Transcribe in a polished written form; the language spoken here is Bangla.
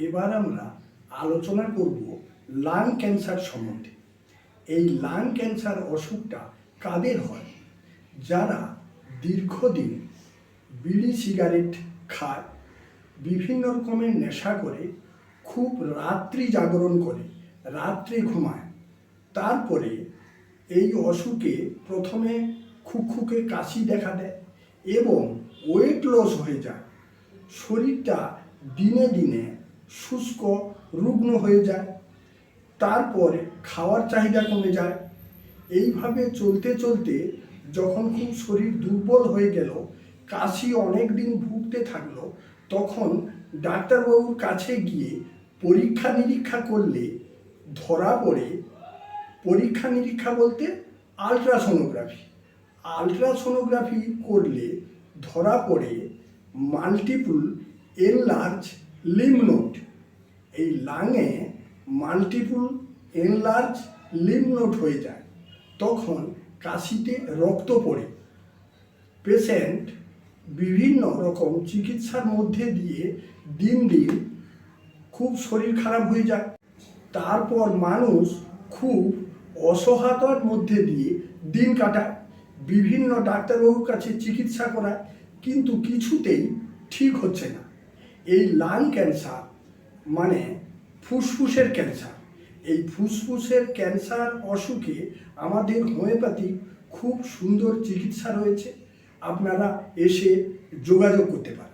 এবার আমরা আলোচনা করব লাং ক্যান্সার সম্বন্ধে। এই লাং ক্যান্সার অসুখটা কাদের হয়? যারা দীর্ঘদিন বিড়ি সিগারেট খায়, বিভিন্ন রকমের নেশা করে, খুব রাত্রি জাগরণ করে, রাত্রে ঘুমায়, তারপরে এই অসুখে প্রথমে খুকখুকে কাশি দেখা দেয় এবং ওয়েট লস হয়ে যায়, শরীরটা দিনে দিনে শুষ্ক রুগ্ন হয়ে যায়, তারপরে খাওয়ার চাহিদা কমে যায়। এইভাবে চলতে চলতে যখন খুব শরীর দুর্বল হয়ে গেল, কাশি অনেক দিন ভুগতে থাকলো, তখন ডাক্তারবাবুর কাছে গিয়ে পরীক্ষা নিরীক্ষা করলে ধরা পড়ে, পরীক্ষা নিরীক্ষা বলতে আলট্রাসোনোগ্রাফি করলে ধরা পড়ে মাল্টিপল এনলার্জ লিম্ফ নোড। এই লাঙে মাল্টিপল এনলার্জ লিম্ফ নোড হয়ে যায়, তখন কাশিতে রক্ত পড়ে। পেশেন্ট বিভিন্ন রকম চিকিৎসার মধ্যে দিয়ে দিন দিন খুব শরীর খারাপ হয়ে যায়। তারপর মানুষ খুব অসহায়তার মধ্যে দিয়ে দিন কাটায়, বিভিন্ন ডাক্তারবাবুর কাছে চিকিৎসা করায়, কিন্তু কিছুতেই ঠিক হচ্ছে না। এই লাং ক্যান্সার মানে ফুসফুসের ক্যান্সার। এই ফুসফুসের ক্যান্সার অসুখে আমাদের হোমিওপ্যাথি খুব সুন্দর চিকিৎসা রয়েছে, আপনারা এসে যোগাযোগ করতে পারেন।